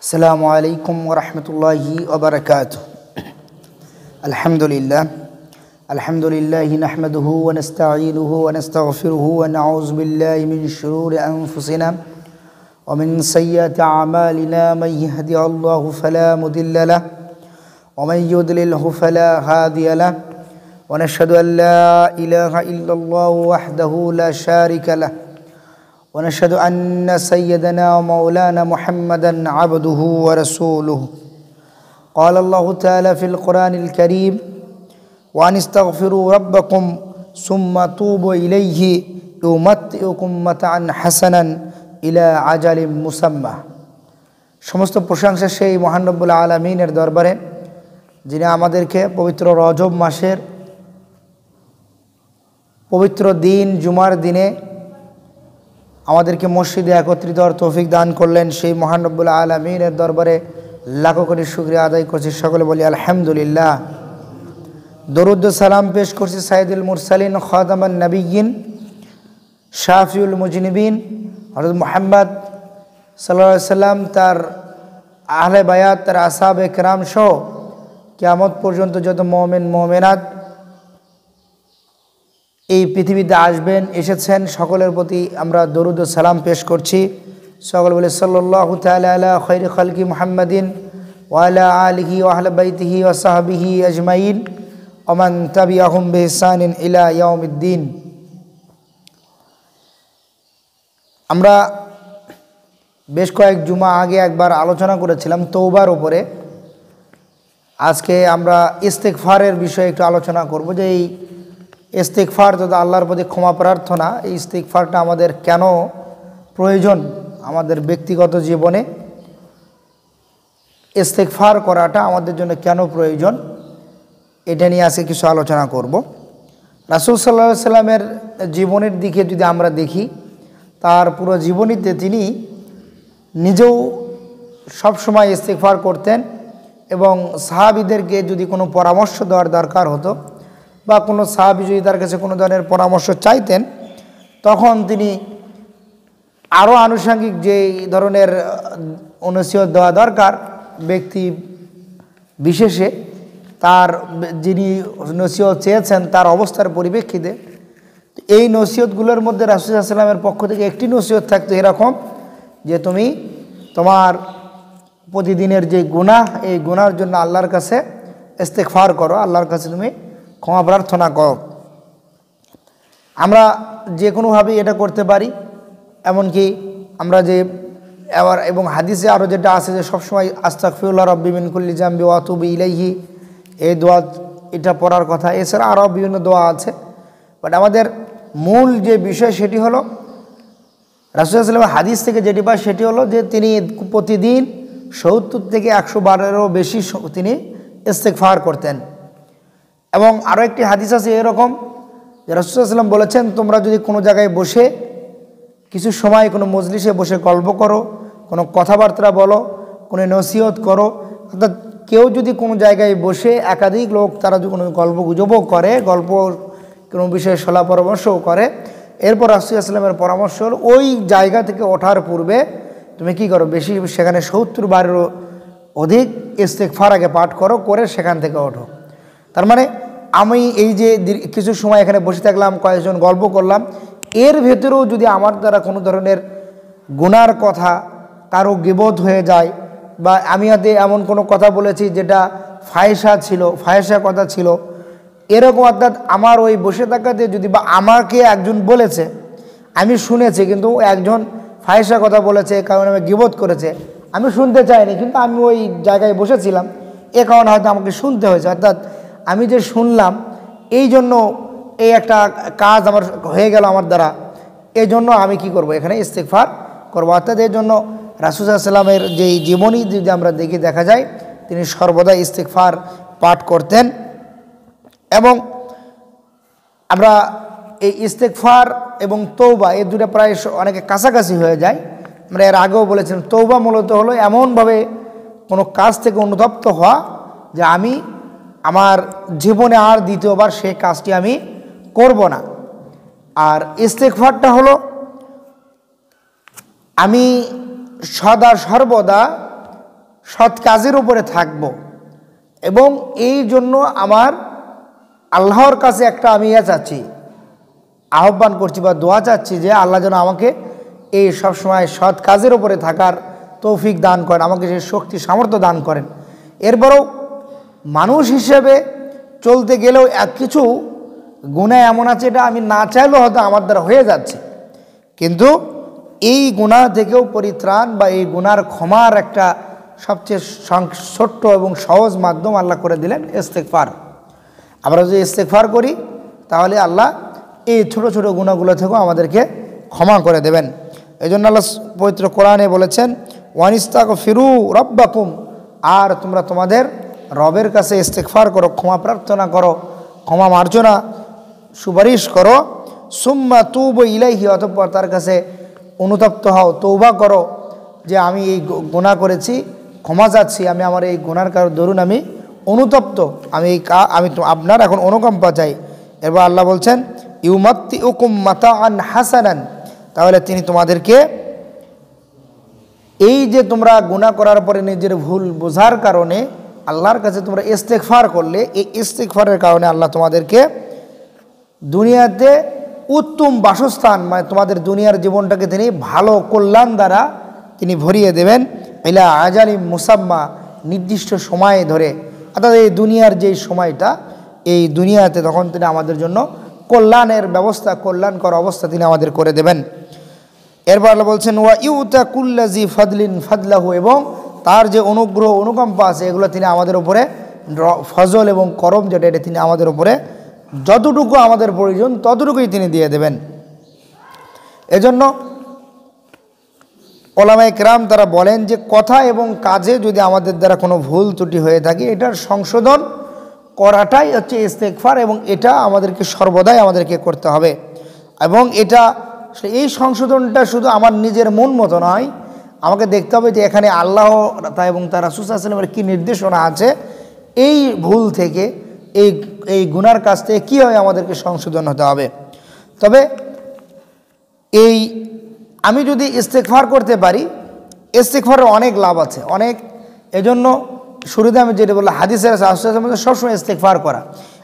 আসসালামু আলাইকুম ওয়া রাহমাতুল্লাহি ওয়া বারাকাতুহু। আলহামদুলিল্লাহি নাহমাদুহু ওয়া নাস্তাঈনুহু ওয়া নাস্তাগফিরুহু ওয়া নাউযু বিল্লাহি মিন শুরুরি আনফুসিনা ওয়া মিন সাইয়্যাতি আমালিনা মান ইয়াহদিহিল্লাহু ফালা মুদিল্লা লাহু ওয়া মান ইউদ্লিলহু ফালা হাদিয়া লাহু ওয়া নাশহাদু আন লা ইলাহা ইল্লাল্লাহু ওয়াহদাহু লা শারীকা লাহু ونشهد أن سيدنا ومولانا محمدا عبده ورسوله. قال الله تعالى في القرآن الكريم: وأن استغفروا ربكم ثم توبوا إليه يمتعكم متاعا حسنا إلى أجل مسمى. সমস্ত প্রশংসা সেই মহান রব্বুল আলামিনের দরবারে, যিনি আমাদেরকে পবিত্র রজব মাসের পবিত্র দিন জুমার দিনে আমাদেরকে মসজিদে একত্রিত হওয়ার তৌফিক দান করলেন। সেই মহান রব্বুল আলামিনের দরবারে লাখো কোটি শুকরিয়া আদায় করছি। সকলে বলি আলহামদুলিল্লাহ। দরুদ ও সালাম পেশ করছি সাইয়্যিদুল মুরসালিন খাতামান নবিয়্যিন শাফিউল মুজনিবিন হযরত মুহাম্মদ সাল্লাল্লাহু আলাইহি সাল্লাম, তার আহলে বায়াত, তার আসহাবে কেরাম সহ কিয়ামত পর্যন্ত যত মুমিন মুমিনাত এই পৃথিবীতে আসবেন, এসেছেন, সকলের প্রতি আমরা দরুদ ও সালাম পেশ করছি। সকলে বলে সাল্লাল্লাহু তাআলা আলা খায়রি খালকি মুহাম্মাদিন ওয়া আলা আলিহি ওয়া আহলি বাইতিহি ওয়া সাহবিহি আজমাইন ওয়া মান তাবিআহুম বিইহসানিন ইলা ইয়াউমিদ্দিন। আমরা বেশ কয়েক জুমা আগে একবার আলোচনা করেছিলাম তওবার উপরে। আজকে আমরা ইস্তেগফারের বিষয়ে একটু আলোচনা করব, যে এই ইস্তেগফার তথা আল্লাহর প্রতি ক্ষমা প্রার্থনা, এই ইস্তেগফারটা আমাদের কেন প্রয়োজন, আমাদের ব্যক্তিগত জীবনে ইস্তেগফার করাটা আমাদের জন্য কেন প্রয়োজন, এটা নিয়ে আজকে কিছু আলোচনা করব। রাসূল সাল্লাল্লাহু আলাইহি সাল্লামের জীবনের দিকে যদি আমরা দেখি, তার পুরো জীবনীতে তিনি নিজেও সবসময় ইস্তেগফার করতেন, এবং সাহাবীদেরকে যদি কোনো পরামর্শ দেওয়ার দরকার হতো বা কোনো সাহাবী যদি তার কাছে কোনো ধরনের পরামর্শ চাইতেন, তখন তিনি আরও আনুষঙ্গিক যে ধরনের নসিহত দেওয়া দরকার ব্যক্তি বিশেষে, তার যিনি নসিহত চেয়েছেন তার অবস্থার পরিপ্রেক্ষিতে, এই নসিহতগুলোর মধ্যে রাসূল সাল্লাল্লাহু আলাইহি ওয়াসাল্লামের পক্ষ থেকে একটি নসিহত থাকতো এরকম, যে তুমি তোমার প্রতিদিনের যে গুনাহ, এই গুনাহর জন্য আল্লাহর কাছে ইস্তেগফার করো, আল্লাহর কাছে তুমি ক্ষমা প্রার্থনা করো। আমরা যে কোনোভাবেই এটা করতে পারি, এমনকি আমরা যে এবং হাদিসে আরও যেটা আছে যে সবসময় আস্তাগফিরুল্লাহ রাব্বি মিন কুল্লি যামবি ওয়া আতুবু ইলাইহি, এই দোয়া এটা পড়ার কথা। এছাড়া আরও বিভিন্ন দোয়া আছে, বাট আমাদের মূল যে বিষয় সেটি হলো রাসূল সাল্লাল্লাহু আলাইহি ওয়াসাল্লাম হাদিস থেকে যেটি পাই সেটি হলো যে তিনি প্রতিদিন ৭০ থেকে ১০০ বারেরও বেশি তিনি ইস্তেগফার করতেন। এবং আরও একটি হাদিস আছে এরকম, যে রাসূল সাল্লাল্লাহু আলাইহি ওয়াসাল্লাম বলেছেন, তোমরা যদি কোনো জায়গায় বসে কিছু সময় কোনো মজলিসে বসে গল্প করো, কোনো কথাবার্তা বলো, কোনো নসিহত করো, অর্থাৎ কেউ যদি কোনো জায়গায় বসে একাধিক লোক তারা যদি কোনো গল্প গুজবও করে, গল্প কোনো বিষয়ে সলা পরামর্শও করে, এরপর রাসূল সাল্লাল্লাহু আলাইহি ওয়াসাল্লামের পরামর্শ হলো ওই জায়গা থেকে ওঠার পূর্বে তুমি কি করো, বেশি সেখানে ৭০ বারেরও অধিক ইস্তেগফার আগে পাঠ করো, করে সেখান থেকে ওঠো। তার মানে আমি এই যে কিছু সময় এখানে বসে থাকলাম, কয়েকজন গল্প করলাম, এর ভেতরেও যদি আমার দ্বারা কোনো ধরনের গুনার কথা কারো গীবত হয়ে যায়, বা আমি হয়তো এমন কোনো কথা বলেছি যেটা ফাহেসা কথা ছিল, এরকম, অর্থাৎ আমার ওই বসে থাকাতে যদি, বা আমাকে একজন বলেছে আমি শুনেছি, কিন্তু একজন ফাহেসা কথা বলেছে, কারণ আমি গীবত করেছে, আমি শুনতে চাইনি, কিন্তু আমি ওই জায়গায় বসেছিলাম, এ কারণে হয়তো আমাকে শুনতে হয়েছে, অর্থাৎ আমি যে শুনলাম এই জন্য এই একটা কাজ আমার হয়ে গেল আমার দ্বারা, এই জন্য আমি কি করব, এখানে ইস্তেগফার করব। অর্থাৎ এর জন্য রাসূল সাল্লাল্লাহু আলাইহি ওয়াসাল্লামের যেই জীবনী যদি আমরা দেখা যায়, তিনি সর্বদা ইস্তেগফার পাঠ করতেন। এবং আমরা এই ইস্তেগফার এবং তওবা এই দুটো প্রায় অনেকে কাছাকাছি হয়ে যায়। আমরা এর আগেও বলেছিলাম, তওবা মূলত হলো এমনভাবে কোনো কাজ থেকে অনুতপ্ত হওয়া যে আমি আমার জীবনে আর দ্বিতীয়বার সেই কাজটি আমি করব না। আর ইস্তেগফারটা হলো আমি সদা সর্বদা সৎ কাজের উপরে থাকব, এবং এই জন্য আমার আল্লাহর কাছে একটা আমি চাচ্ছি, আহ্বান করছি বা দোয়া চাচ্ছি যে আল্লাহ যেন আমাকে এই সবসময় সৎ কাজের উপরে থাকার তৌফিক দান করেন, আমাকে সেই শক্তি সামর্থ্য দান করেন। এরপরও মানুষ হিসেবে চলতে গেলেও কিছু গুনাহ এমন আছে এটা আমি না চাইলেও হয়তো আমার দ্বারা হয়ে যাচ্ছে, কিন্তু এই গুনাহ থেকেও পরিত্রাণ বা এই গুনার ক্ষমার একটা সবচেয়ে ছোট্ট এবং সহজ মাধ্যম আল্লাহ করে দিলেন ইস্তেগফার। আমরা যদি ইস্তেগফার করি তাহলে আল্লাহ এই ছোট ছোট গুনাহগুলো থেকেও আমাদেরকে ক্ষমা করে দেবেন। এই জন্য আল্লাহ পবিত্র কোরআনে বলেছেন, ওয়ানিস্তাগফিরু রব্বাকুম, আর তোমরা তোমাদের রবের কাছে ইস্তেগফার করো, ক্ষমা প্রার্থনা করো, ক্ষমা মার্জনা সুপারিশ করো, সুম্মা তুবু ইলাইহি, অতঃপর তার কাছে অনুতপ্ত হও, তৌবা করো যে আমি এই গুনাহ করেছি, ক্ষমা চাচ্ছি, আমি আমার এই গুনার দরুন আমি অনুতপ্ত, আমি আপনার এখন অনুকম্পা চাই। এরপর আল্লাহ বলছেন, ইউমাত্তিউকুম মাতাআন হাসানান, তাহলে তিনি তোমাদেরকে এই যে তোমরা গুনাহ করার পরে নিজের ভুল বোঝার কারণে আল্লাহর কাছে তোমরা ইস্তেগফার করলে, এই ইস্তেগফারের কারণে আল্লাহ তোমাদেরকে দুনিয়াতে উত্তম বাসস্থান, মানে তোমাদের দুনিয়ার জীবনটাকে তিনি ভালো কল্যাণ দ্বারা তিনি ভরিয়ে দেবেন, ইলা আজালি মুসাম্মা, নির্দিষ্ট সময় ধরে, অর্থাৎ এই দুনিয়ার যেই সময়টা, এই দুনিয়াতে তখন তিনি আমাদের জন্য কল্যাণের ব্যবস্থা, কল্যাণকর অবস্থা তিনি আমাদের করে দেবেন। এরপর আল্লাহ বলছেন, ওয়া ইউতা কুল্লাজি ফাদলিন ফাদলাহু, এবং তার যে অনুগ্রহ অনুকম্পা আছে এগুলো তিনি আমাদের উপরে, ফজল এবং করম যেটা, এটা তিনি আমাদের উপরে যতটুকু আমাদের প্রয়োজন ততটুকুই তিনি দিয়ে দেবেন। এজন্য ওলামায়ে কেরাম তারা বলেন যে কথা এবং কাজে যদি আমাদের দ্বারা কোনো ভুল ত্রুটি হয়ে থাকে, এটার সংশোধন করাটাই হচ্ছে ইস্তেগফার, এবং এটা আমাদেরকে সর্বদাই আমাদেরকে করতে হবে। এবং এই সংশোধনটা শুধু আমার নিজের মন মতো নয়, আমাকে দেখতে হবে যে এখানে আল্লাহ এবং তার রাসূল সাল্লাল্লাহু আলাইহি ওয়াসাল্লামের কী নির্দেশনা আছে, এই ভুল থেকে, এই গুনার কাছ থেকে কীভাবে আমাদেরকে সংশোধন হতে হবে। তবে আমি যদি ইস্তেগফার করতে পারি, ইস্তেগফারের অনেক লাভ আছে, অনেক। এজন্য শুরুতে আমি যেটা বললাম, হাদিসের মধ্যে সবসময় ইস্তেগফার করা।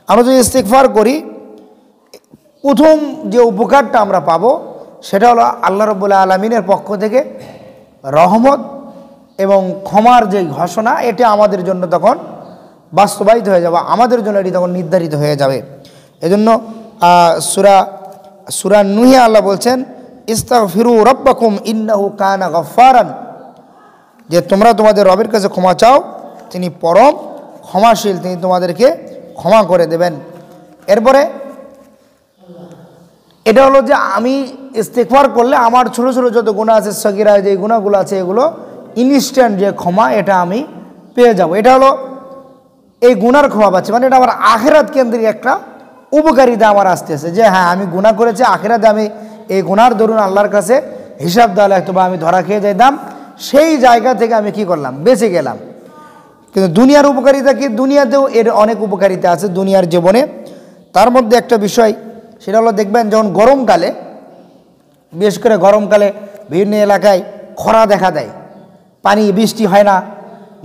আমরা যদি ইস্তেগফার করি, প্রথম যে উপকারটা আমরা পাবো সেটা হলো আল্লাহ রাব্বুল আলামিনের পক্ষ থেকে রহমত এবং ক্ষমার যে ঘোষণা, এটা আমাদের জন্য তখন বাস্তবায়িত হয়ে যাবে, আমাদের জন্য এটি তখন নির্ধারিত হয়ে যাবে। এজন্য সূরা নূহে আল্লাহ বলছেন, ইস্তাগফিরু রাব্বাকুম ইন্নাহু কানা গফফারান, যে তোমরা তোমাদের রবের কাছে ক্ষমা চাও, তিনি পরম ক্ষমাশীল, তিনি তোমাদেরকে ক্ষমা করে দেবেন। এরপরে এটা হলো যে আমি ইস্তেগফার করলে আমার ছোট ছোট যত গুনাহ আছে, সগীরা যে গুনাহগুলো আছে, এগুলো ইনস্ট্যান্ট যে ক্ষমা, এটা আমি পেয়ে যাব। এটা হলো এই গুনার ক্ষমা পাচ্ছি, মানে এটা আমার আখিরাত কেন্দ্রিক একটা উপকারিতা আমার আসতেছে, যে হ্যাঁ আমি গুনাহ করেছি, আখিরাতে আমি এই গুনার দরুন আল্লাহর কাছে হিসাব দেওয়া লাগতো বা আমি ধরা খেয়ে যাইতাম, সেই জায়গা থেকে আমি কি করলাম, বেঁচে গেলাম। কিন্তু দুনিয়ার উপকারিতা কি, দুনিয়াতেও এর অনেক উপকারিতা আছে দুনিয়ার জীবনে। তার মধ্যে একটা বিষয়, সেটা হলো দেখবেন যখন গরমকালে, বিশেষ করে গরমকালে বিভিন্ন এলাকায় খরা দেখা দেয়, পানি বৃষ্টি হয় না,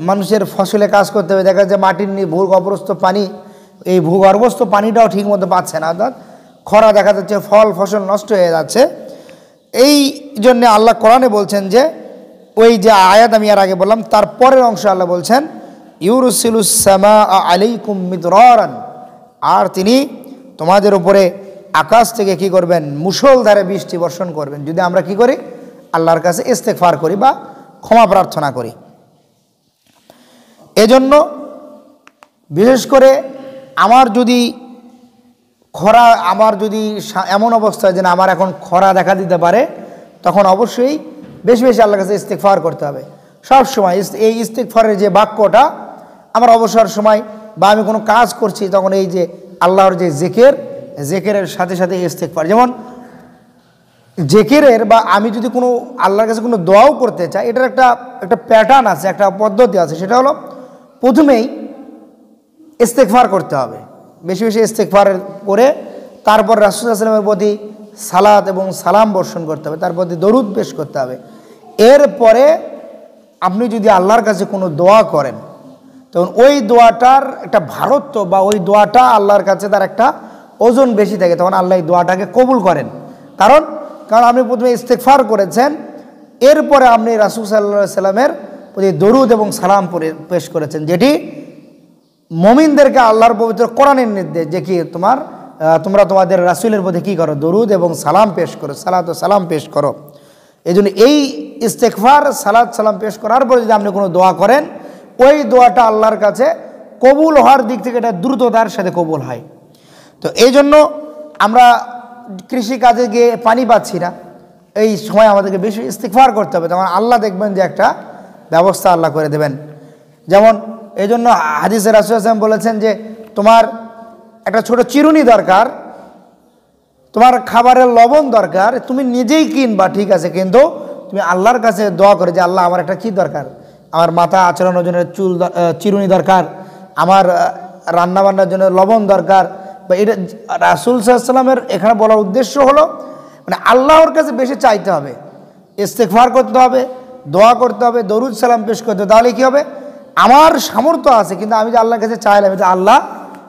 মানুষের ফসলে কাজ করতে হবে, দেখা যায় মাটির ভূগর্ভস্থ পানি, এই ভূগর্ভস্থ পানিটাও ঠিকমতো পাচ্ছে না, অর্থাৎ খরা দেখা যাচ্ছে, ফল ফসল নষ্ট হয়ে যাচ্ছে। এই জন্যে আল্লাহ কোরআনে বলছেন যে, ওই যে আয়াত আমি এর আগে বললাম তার পরের অংশ আল্লাহ বলছেন, ইউরসিলুস সামা আলাইকুম মিদরারান, আর তিনি তোমাদের উপরে আকাশ থেকে কি করবেন, মুষলধারে বৃষ্টি বর্ষণ করবেন, যদি আমরা কি করি, আল্লাহর কাছে ইস্তেগফার করি বা ক্ষমা প্রার্থনা করি। এজন্য বিশেষ করে আমার যদি এমন অবস্থা যে আমার এখন খরা দেখা দিতে পারে, তখন অবশ্যই বেশি বেশি আল্লাহর কাছে ইস্তেগফার করতে হবে সব সময়। এই ইস্তেগফারের যে বাক্যটা আমার অবসর সময় বা আমি কোনো কাজ করছি, তখন এই যে আল্লাহর যে জেকেরের সাথে সাথে ইস্তেগফার, যেমন জেকেরের বা আমি যদি কোনো আল্লাহর কাছে কোনো দোয়াও করতে চাই, এটার একটা প্যাটার্ন আছে, একটা পদ্ধতি আছে, সেটা হলো প্রথমেই ইস্তেগফার করতে হবে, বেশি বেশি ইস্তেগফার করে তারপর রাসূল সাল্লাল্লাহু আলাইহি ওয়াসাল্লামের প্রতি সালাত এবং সালাম বর্ষণ করতে হবে, তার প্রতি দরুদ পেশ করতে হবে। এরপরে আপনি যদি আল্লাহর কাছে কোনো দোয়া করেন, তখন ওই দোয়াটার একটা ভারত্ব বা ওই দোয়াটা আল্লাহর কাছে তার একটা ওজন বেশি থাকে, তখন আল্লাহ এই দোয়াটাকে কবুল করেন। কারণ আপনি প্রথমে ইস্তেগফার করেছেন, এরপরে আপনি রাসূল সাল্লাল্লাহু আলাইহি সাল্লামের প্রতি দরুদ এবং সালাম পেশ করেছেন, যেটি মুমিনদেরকে আল্লাহর পবিত্র কোরআনের নির্দেশ, যে কি তোমরা তোমাদের রাসূলের প্রতি কী করো, দরুদ এবং সালাম পেশ করো, সালাত ও সালাম পেশ করো। এই জন্য এই ইস্তেগফার সালাত সালাম পেশ করার পরে যদি আপনি কোনো দোয়া করেন, ওই দোয়াটা আল্লাহর কাছে কবুল হওয়ার দিক থেকে এটা দ্রুততার সাথে কবুল হয়। তো এই জন্য আমরা কৃষিকাজে গিয়ে পানি পাচ্ছি না, এই সময় আমাদেরকে বেশি ইস্তেগফার করতে হবে, তখন আল্লাহ দেখবেন যে একটা ব্যবস্থা আল্লাহ করে দেবেন। যেমন এই জন্য হাদিসে রাসূল সাল্লাল্লাহু আলাইহি ওয়াসাল্লাম বলেছেন যে তোমার একটা ছোট চিরুনি দরকার, তোমার খাবারের লবণ দরকার, তুমি নিজেই কিনবা, ঠিক আছে, কিন্তু তুমি আল্লাহর কাছে দোয়া করে যে আল্লাহ আমার একটা কী দরকার, আমার মাথা আঁচড়ানোর জন্য চিরুনি দরকার, আমার রান্নাবান্নার জন্য লবণ দরকার। বা এটা রাসূল সাল্লাল্লাহু আলাইহি ওয়াসাল্লামের এখানে বলার উদ্দেশ্য হলো মানে আল্লাহর কাছে বেশি চাইতে হবে, ইস্তেগফার করতে হবে, দোয়া করতে হবে, দরুদ সালাম পেশ করতে হবে। তাহলে কী হবে, আমার সামর্থ্য আছে কিন্তু আমি যে আল্লাহর কাছে চাইলাম, যে আল্লাহ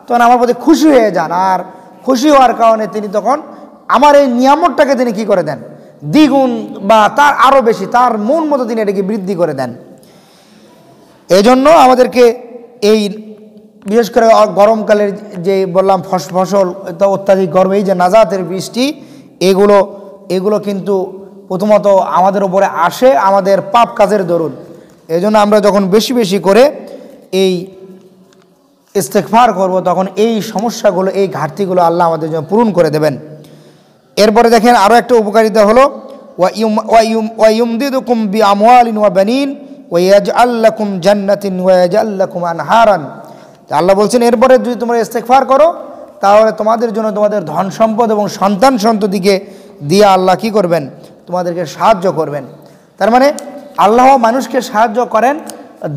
তখন আমার প্রতি খুশি হয়ে যান, আর খুশি হওয়ার কারণে তিনি তখন আমার এই নিয়ামতটাকে তিনি কী করে দেন, দ্বিগুণ বা তার আরও বেশি, তার মন মতো তিনি এটাকে বৃদ্ধি করে দেন। এই জন্য আমাদেরকে এই বিশেষ করে গরমকালের যে বললাম ফসল তো অত্যাধিক গরমে এই যে নাজাতের বৃষ্টি, এগুলো কিন্তু প্রথমত আমাদের উপরে আসে আমাদের পাপ কাজের দরুন। এই জন্য আমরা যখন বেশি বেশি করে এই ইস্তেগফার করব, তখন এই সমস্যাগুলো, এই ঘাটতিগুলো আল্লাহ আমাদের জন্য পূরণ করে দেবেন। এরপরে দেখেন আরও একটা উপকারিতা হলো ওয়ায়ুমদিদুকুম বিআমওয়ালিন ওয়া বানিন ওয়া ইয়াজআল লাকুম জান্নাতিন ওয়া ইয়াজআল লাকুম আনহারান। আল্লাহ বলছেন এরপরে যদি তোমরা ইস্তেগফার করো, তাহলে তোমাদের জন্য তোমাদের ধন সম্পদ এবং সন্তান সন্ততিকে দিয়ে আল্লাহ কী করবেন, তোমাদেরকে সাহায্য করবেন। তার মানে আল্লাহ মানুষকে সাহায্য করেন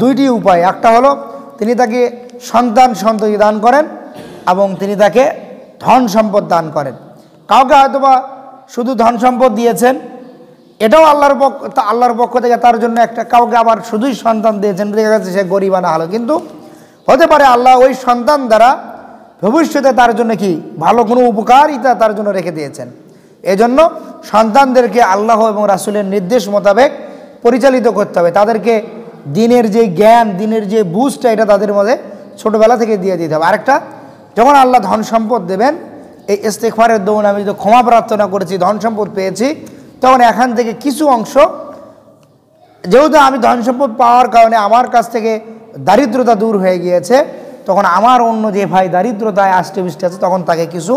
দুইটি উপায়, একটা হলো তিনি তাকে সন্তান সন্ততি দান করেন এবং তিনি তাকে ধন সম্পদ দান করেন। কাউকে হয়তোবা শুধু ধন সম্পদ দিয়েছেন, এটাও আল্লাহর পক্ষ থেকে তার জন্য একটা, কাউকে আবার শুধুই সন্তান দিয়েছেন, দেখা যাচ্ছে সে গরিবানা হলো, কিন্তু হতে পারে আল্লাহ ওই সন্তান দ্বারা ভবিষ্যতে তার জন্য কি ভালো কোনো উপকারিতা তার জন্য রেখে দিয়েছেন। এজন্য সন্তানদেরকে আল্লাহ এবং রাসূলের নির্দেশ মোতাবেক পরিচালিত করতে হবে, তাদেরকে দিনের যে জ্ঞান, দিনের যে বুঝটা, এটা তাদের মধ্যে ছোটোবেলা থেকে দিয়ে দিতে হবে। আরেকটা, যখন আল্লাহ ধন সম্পদ দেবেন, এই ইস্তেগফারের দৌন আমি যদি ক্ষমা প্রার্থনা করেছি, ধন সম্পদ পেয়েছি, তখন এখান থেকে কিছু অংশ, যেহেতু আমি ধন সম্পদ পাওয়ার কারণে আমার কাছ থেকে দারিদ্রতা দূর হয়ে গিয়েছে, তখন আমার অন্য যে ভাই দারিদ্রতায় আষ্টে পৃষ্ঠে আছে, তখন তাকে কিছু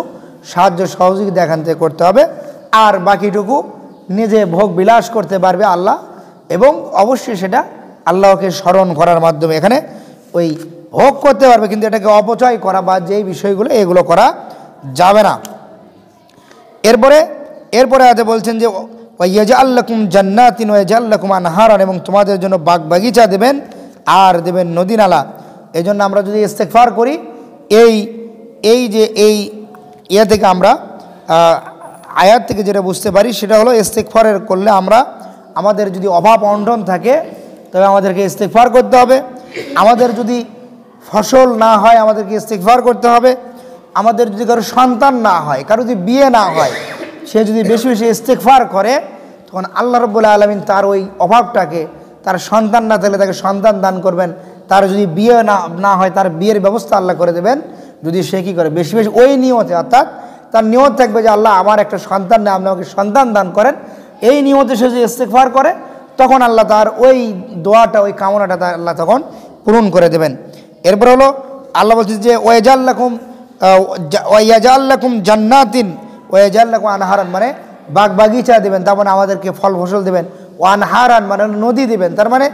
সাহায্য সহযোগিতা এখান থেকে করতে হবে, আর বাকিটুকু নিজে ভোগ বিলাস করতে পারবে আল্লাহ, এবং অবশ্যই সেটা আল্লাহকে স্মরণ করার মাধ্যমে এখানে ওই ভোগ করতে পারবে, কিন্তু এটাকে অপচয় করা বা যেই বিষয়গুলো এগুলো করা যাবে না। এরপরে আজ বলছেন যে ওয়াইয়াজআল লাকুম জান্নাতিন ওয়া ইয়াজআল লাকুম আনহারান, এবং তোমাদের জন্য বাগ বাগিচা দেবেন আর দেবেন নদী নালা। এই জন্য আমরা যদি ইস্তেগফার করি, এই ইয়ে থেকে আমরা আয়াত থেকে যেটা বুঝতে পারি সেটা হলো ইস্তেগফারের করলে আমাদের যদি অভাব অনটন থাকে, তবে আমাদেরকে ইস্তেগফার করতে হবে। আমাদের যদি ফসল না হয়, আমাদেরকে ইস্তেগফার করতে হবে। আমাদের যদি কারো সন্তান না হয়, কারো যদি বিয়ে না হয়, সে যদি বেশি বেশি ইস্তেগফার করে, তখন আল্লাহ রাব্বুল আলামিন তার ওই অভাবটাকে, তার সন্তান না থাকলে তাকে সন্তান দান করবেন, তার যদি বিয়ে না হয় তার বিয়ের ব্যবস্থা আল্লাহ করে দেবেন, যদি সে কী করে বেশি বেশি ওই নিয়তে, অর্থাৎ তার নিয়ত থাকবে যে আল্লাহ আমার একটা সন্তান নেই, আপনি আমাকে সন্তান দান করেন, এই নিয়তে সে যদি ইস্তেগফার করে, তখন আল্লাহ তার ওই দোয়াটা, ওই কামনাটা আল্লাহ তখন পূরণ করে দেবেন। এরপর হলো আল্লাহ বলছে যে ওয়াইয়াজআল লাকুম জান্নাতিন ওয়া ইয়াজআল লাকুম আনহারান, মানে বাগ বাগিচা দেবেন, তার মানে আমাদেরকে ফল ফসল দেবেন। আনহারান মানে নদী দেবেন, তার মানে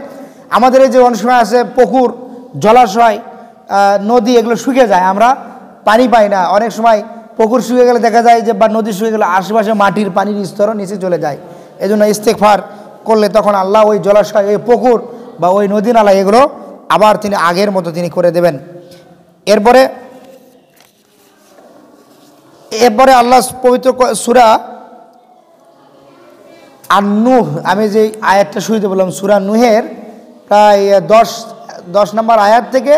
আমাদের এই যে অনেক সময় আছে পুকুর, জলাশয়, নদী, এগুলো শুকিয়ে যায়, আমরা পানি পাই না। অনেক সময় পুকুর শুকিয়ে গেলে দেখা যায় যে, বা নদী শুকিয়ে গেলে আশেপাশে মাটির পানির স্তরও নিচে চলে যায়। এই জন্য ইস্তেগফার করলে তখন আল্লাহ ওই জলাশয়, ওই পুকুর বা ওই নদী নালা, এগুলো আবার তিনি আগের মতো তিনি করে দেবেন। এরপরে এরপরে আল্লাহ পবিত্র সূরা আন-নূহ, আমি যে আয়াতটা শুরুতে বললাম সূরা নূহের প্রায় 10 নম্বর আয়াত থেকে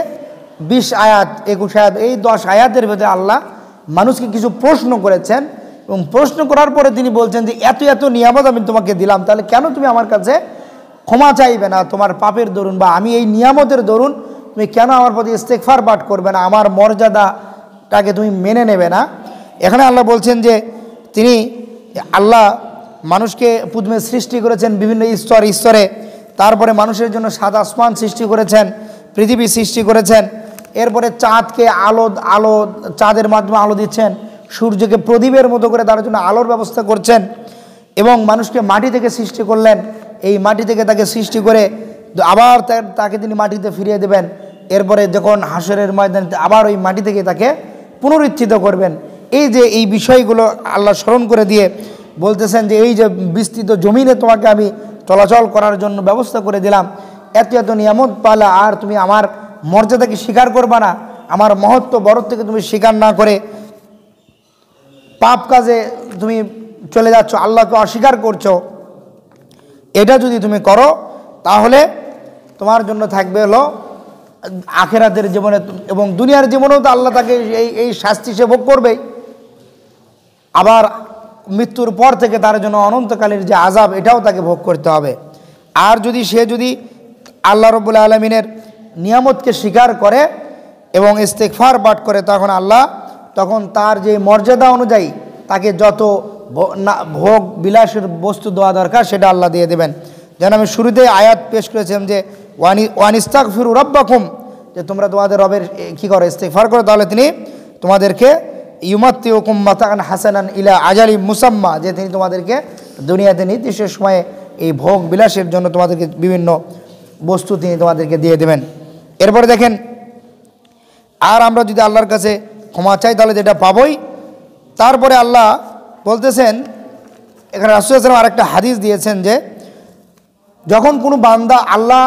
20 আয়াত 21 আয়াত, এই 10 আয়াতের ভিতরে আল্লাহ মানুষকে কিছু প্রশ্ন করেছেন এবং প্রশ্ন করার পরে তিনি বলছেন যে এত এত নিয়ামত আমি তোমাকে দিলাম, তাহলে কেন তুমি আমার কাছে ক্ষমা চাইবে না তোমার পাপের দরুন, বা আমি এই নিয়ামতের দরুন তুমি কেন আমার প্রতি ইস্তেগফার পাঠ করবে না, আমার মর্যাদাটাকে তুমি মেনে নেবে না। এখানে আল্লাহ বলছেন যে তিনি আল্লাহ মানুষকে প্রথমে সৃষ্টি করেছেন বিভিন্ন স্তরে, তারপরে মানুষের জন্য সাত আসমান সৃষ্টি করেছেন, পৃথিবী সৃষ্টি করেছেন, এরপরে চাঁদকে আলো চাঁদের মাধ্যমে আলো দিচ্ছেন, সূর্যকে প্রদীপের মতো করে তার জন্য আলোর ব্যবস্থা করছেন, এবং মানুষকে মাটি থেকে সৃষ্টি করলেন, এই মাটি থেকে তাকে সৃষ্টি করে আবার তাকে তিনি মাটিতে ফিরিয়ে দেবেন, এরপরে যখন হাসরের ময়দানে আবার ওই মাটি থেকে তাকে পুনরুত্থিত করবেন। এই যে এই বিষয়গুলো আল্লাহ স্মরণ করে দিয়ে বলতেছেন যে এই যে বিস্তৃত জমিনে তোমাকে আমি চলাচল করার জন্য ব্যবস্থা করে দিলাম, এত এত নিয়ামত পালা, আর তুমি আমার মর্যাদাকে স্বীকার করবা না, আমার মহত্ব বড়ত্বকে তুমি স্বীকার না করে পাপ কাজে তুমি চলে যাচ্ছ, আল্লাহকে অস্বীকার করছো। এটা যদি তুমি করো তাহলে তোমার জন্য থাকবে হলো আখিরাতের জীবনে এবং দুনিয়ার জীবনেও তো আল্লাহ তাকে এই শাস্তি সে ভোগ করবেই, আবার মৃত্যুর পর থেকে তার জন্য অনন্তকালের যে আযাব এটাও তাকে ভোগ করতে হবে। আর সে যদি আল্লাহ রাব্বুল আলামিনের নিয়ামতকে স্বীকার করে এবং ইস্তেগফার পাঠ করে, তখন তার যে মর্যাদা অনুযায়ী তাকে যত ভোগ বিলাসের বস্তু দেওয়া দরকার সেটা আল্লাহ দিয়ে দেবেন। যেন আমি শুরুতেই আয়াত পেশ করেছিলাম যে ওয়ানিস্তাগফিরু রাব্বাকুম, যে তোমরা তোমাদের রবের কী করো, ইস্তেগফার করো, তাহলে তিনি তোমাদেরকে ইউমাত্তিউকুম মাতাআন হাসানান ইলা আজালিম মুসাম্মা, যে তিনি তোমাদেরকে দুনিয়াতে নির্দিষ্ট সময়ে এই ভোগ বিলাসের জন্য তোমাদেরকে বিভিন্ন বস্তু তিনি তোমাদেরকে দিয়ে দেবেন। এরপরে দেখেন, আর আমরা যদি আল্লাহর কাছে ক্ষমা চাই তাহলে যেটা পাবই। তারপরে আল্লাহ বলতেছেন, এখানে রাসূল সাল্লাল্লাহু আলাইহি ওয়াসাল্লাম আরেকটা হাদিস দিয়েছেন যে যখন কোনো বান্দা আল্লাহ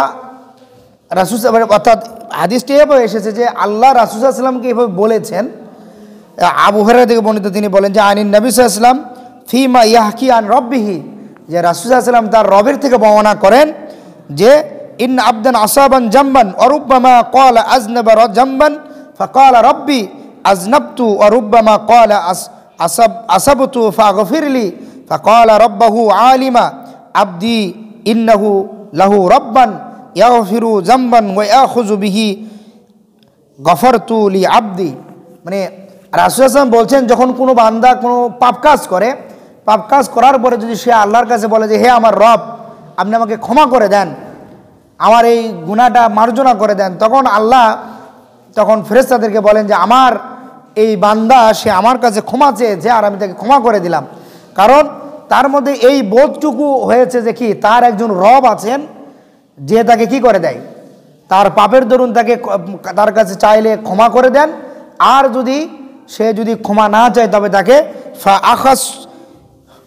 রাসূল অর্থাৎ হাদিসটি এভাবে এসেছে যে আল্লাহ রাসূল সাল্লাল্লাহু আলাইহি ওয়াসাল্লামকে এভাবে বলেছেন, আবু হুরায়রা থেকে বর্ণিত, তিনি বলেন যে আনিন নবী সাল্লাল্লাহু আলাইহি ওয়াসাল্লাম ফিমা ইয়াহকি আন রাব্বিহি, যে রাসূল সাল্লাল্লাহু আলাইহি ওয়াসাল্লাম তার রবের থেকে বর্ণনা করেন যে ইন আবদান আসাবান জামবান ওয়া রুব্বামা ক্বালা আযনাবা জামবান ফাকালা রাব্বি আযনাবতু ওয়া রুব্বামা ক্বালা আসাবতু ফাগফিরলি ফাকালা রাব্বাহু আলিমা আবদি ইন্নাহু লাহু রাব্বান ইয়াগফিরু জামবান ওয়া ইয়াখুযু বিহি গফরতু লি আবদি। মানে রাসূল সাল্লাল্লাহু আলাইহি ওয়াসাল্লাম বলছেন, যখন কোনো বান্দা কোনো পাপ কাজ করার পরে যদি সে আল্লাহর কাছে বলে যে হে আমার রব, আপনি আমাকে ক্ষমা করে দেন, আমার এই গুনাহটা মার্জনা করে দেন, তখন ফেরেশতাদেরকে বলেন যে আমার এই বান্দা সে আমার কাছে ক্ষমা চেয়েছে আর আমি তাকে ক্ষমা করে দিলাম, কারণ তার মধ্যে এই বোধটুকু হয়েছে যে কি তার একজন রব আছেন যে তাকে কি করে দেয়, তার পাপের দরুন তার কাছে চাইলে ক্ষমা করে দেন, আর সে যদি ক্ষমা না চায় তবে তাকে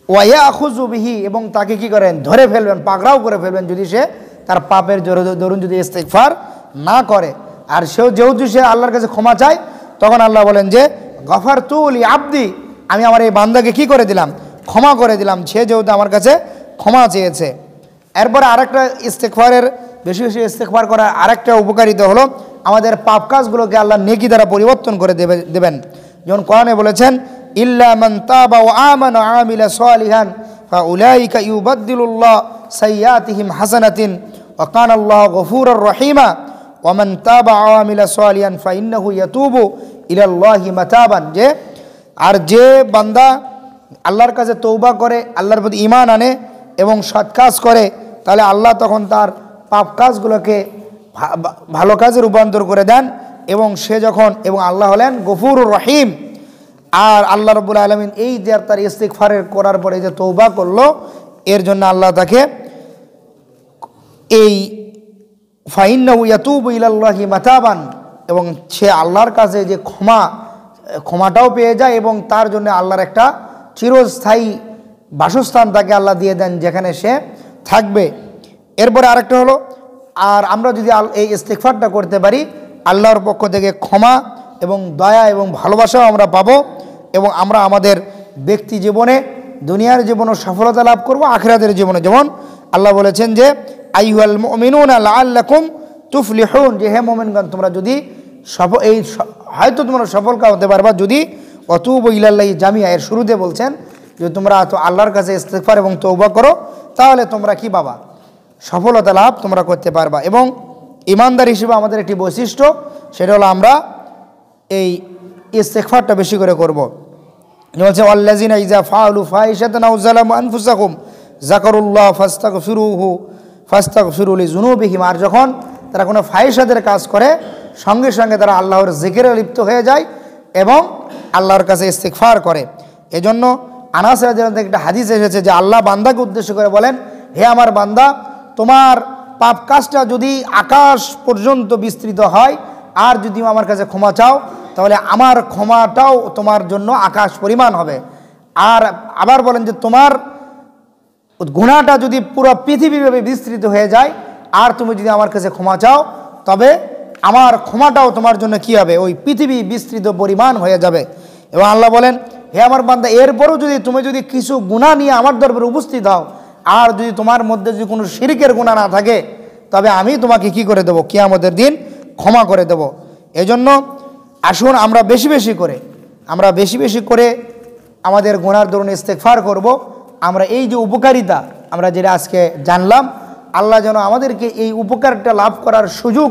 ওয়ায়াখুযু বিহি, এবং তাকে কি করেন ধরে ফেলবেন, পাকড়াও করে ফেলবেন যদি সে তার পাপের দরুন যদি ইস্তেগফার না করে। আর যেহেতু সে আল্লাহর কাছে ক্ষমা চায়, তখন আল্লাহ বলেন যে গফারতু লি আবদি, আমি আমার এই বান্দাকে কি করে দিলাম, ক্ষমা করে দিলাম, সে যেহেতু আমার কাছে ক্ষমা চেয়েছে। এরপরে আরেকটা ইস্তেগফারের বেশি বেশি ইস্তেগফার করার আরেকটা উপকারিতা হলো আমাদের পাপ কাজগুলোকে আল্লাহ নেকি দ্বারা পরিবর্তন করে দেবেন। যেমন কোরআনে বলেছেন ইল্লা মান তাবা ওয়া আমানা ওয়া আমিলা সালিহান ফাউলাইকা ইউবাদদিলুল্লাহ সাইয়্যাতিহিম হাসানাতিন ওয়া কানাল্লাহু গফুরুর রহিমা ওয়া মান তাবা ওয়া আমিলা সালিহান ফাইন্নাহু ইয়াতুবু ইলাল্লাহি মাতাবান, যে বান্দা আল্লাহর কাছে তওবা করে, আল্লাহর প্রতি ঈমান আনে এবং সৎ কাজ করে, তাহলে আল্লাহ তখন তার পাপ কাজগুলোকে ভালো কাজে রূপান্তর করে দেন, এবং আল্লাহ হলেন গফুরুর রহিম। আর আল্লাহ রাব্বুল আলামিন এই যে তার ইস্তিগফার করার পরে যে তওবা করলো, এর জন্য আল্লাহ তাকে এই ফাইন্নাহু ইয়াতুবু ইলাল্লাহি মাতাবান, এবং সে আল্লাহর কাছে যে ক্ষমাটাও পেয়ে যায়, এবং তার জন্য আল্লাহর একটা চিরস্থায়ী বাসস্থান তাকে আল্লাহ দিয়ে দেন যেখানে সে থাকবে। এরপরে আরেকটা হলো, আর আমরা যদি এই ইস্তিগফারটা করতে পারি, আল্লাহর পক্ষ থেকে ক্ষমা এবং দয়া এবং ভালোবাসাও আমরা পাবো, এবং আমরা আমাদের ব্যক্তি জীবনে দুনিয়ার জীবনে সফলতা লাভ করব, আখিরাতের জীবনে। যেমন আল্লাহ বলেছেন যে আইয়ুহাল মুমিনুনা লাআল্লাকুম তুফলিহুন, যে হে মুমিনগণ তোমরা যদি হয়তো তোমরা সফল হতে পারবা যদি ওয়াতুবু ইলাল্লাহি জামিআ, এর শুরুতে বলছেন যে তোমরা তো আল্লাহর কাছে ইস্তিগফার এবং তওবা করো, তাহলে তোমরা কি পাবা? সফলতা লাভ তোমরা করতে পারবা। এবং ইমানদার হিসেবে আমাদের একটি বৈশিষ্ট্য, সেটা হলো আমরা এই ইস্তিগফারটা বেশি করে করব। বলছে আল্লাযিনা ইযা ফাআলু ফাহিশাতান আও যালামু আনফুসাহুম যাকারুল্লাহ ফাস্তাগফিরু লিযুনুবিহিম, আর যখন তারা কোনো ফাহিশাতের কাজ করে সঙ্গে সঙ্গে তারা আল্লাহর জিকিরে লিপ্ত হয়ে যায় এবং আল্লাহর কাছে ইস্তিগফার করে। এজন্য আনাস রাদিয়াল্লাহু আনহু একটা হাদিস এসেছে যে আল্লাহ বান্দাকে উদ্দেশ্য করে বলেন, হে আমার বান্দা, তোমার পাপ কাজটা যদি আকাশ পর্যন্ত বিস্তৃত হয় আর যদি আমার কাছে ক্ষমা চাও, তাহলে আমার ক্ষমাটাও তোমার জন্য আকাশ পরিমাণ হবে। আর আবার বলেন যে তোমার গুনাহটা যদি পুরো পৃথিবীভাবে বিস্তৃত হয়ে যায় আর তুমি যদি আমার কাছে ক্ষমা চাও, তবে আমার ক্ষমাটাও তোমার জন্য কি হবে? ওই পৃথিবী বিস্তৃত পরিমাণ হয়ে যাবে। এবং আল্লাহ বলেন, হে আমার বান্দা, এরপরও তুমি যদি কিছু গুনাহ নিয়ে আমার দরবারে উপস্থিত হও আর যদি তোমার মধ্যে যদি কোনো শিরকের গুনাহ না থাকে, তবে আমি তোমাকে কি করে দেবো? কিয়ামতের দিন ক্ষমা করে দেব। এজন্য আসুন আমরা বেশি বেশি করে আমাদের গুনার দরুন ইস্তেগফার করব। আমরা এই যে উপকারিতা আমরা যেটা আজকে জানলাম, আল্লাহ যেন আমাদেরকে এই উপকারটা লাভ করার সুযোগ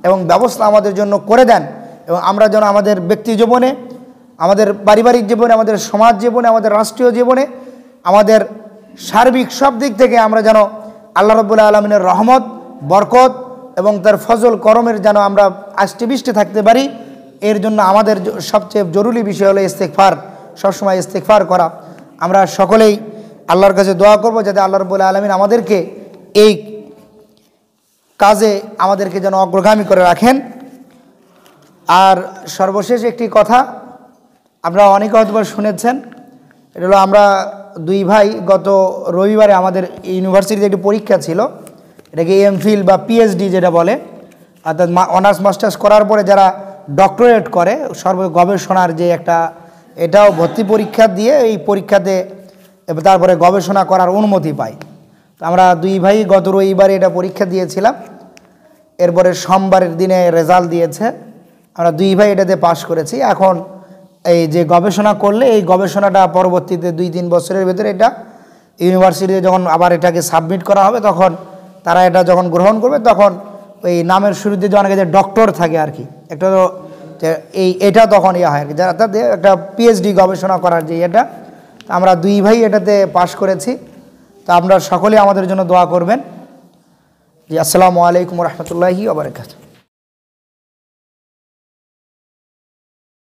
এবং ব্যবস্থা আমাদের জন্য করে দেন, এবং আমরা যেন আমাদের ব্যক্তি জীবনে, আমাদের পারিবারিক জীবনে, আমাদের সমাজ জীবনে, আমাদের রাষ্ট্রীয় জীবনে, আমাদের সার্বিক সব দিক থেকে আমরা যেন আল্লাহ রাব্বুল আলামিনের রহমত, বরকত এবং তার ফজল করমের যেন আমরা আষ্টেপৃষ্টে থাকতে পারি। এর জন্য আমাদের সবচেয়ে জরুরি বিষয় হলো ইস্তেগফার, সবসময় ইস্তেগফার করা। আমরা সকলেই আল্লাহর কাছে দোয়া করব যাতে আল্লাহ রাব্বুল আলামিন আমাদেরকে এই কাজে আমাদেরকে যেন অগ্রগামী করে রাখেন। আর সর্বশেষ একটি কথা আপনারা অনেকে হয়তো শুনেছেন, এটা হলো আমরা দুই ভাই গত রবিবারে আমাদের ইউনিভার্সিটিতে একটি পরীক্ষা ছিল, এটাকে এমফিল বা পিএইচডি যেটা বলে, অর্থাৎ অনার্স মাস্টার্স করার পরে যারা ডক্টরেট করে গবেষণার যে একটা, এটাও ভর্তি পরীক্ষা দিয়ে এই পরীক্ষাতে তারপরে গবেষণা করার অনুমতি পায়। তো আমরা দুই ভাই গত রবিবারে এটা পরীক্ষা দিয়েছিলাম, এরপরে সোমবারের দিনে রেজাল্ট দিয়েছে, আমরা দুই ভাই এটাতে পাশ করেছি। এখন এই যে গবেষণা করলে এই গবেষণাটা পরবর্তীতে 2-3 বছরের ভেতরে এটা ইউনিভার্সিটিতে যখন আবার এটাকে সাবমিট করা হবে, তখন তারা এটা যখন গ্রহণ করবে, তখন ওই নামের শুরুতে যে অনেকে যে ডক্টর থাকে আর কি, একটা এটা তখন ইয়ে হয় আর কি, যারা তাদের একটা পিএইচডি গবেষণা করার যে এটা, আমরা দুই ভাই এটাতে পাশ করেছি। তা আপনারা সকলে আমাদের জন্য দোয়া করবেন। জি, আসসালামু আলাইকুম ওয়া রাহমাতুল্লাহি ওয়া বারাকাতুহু।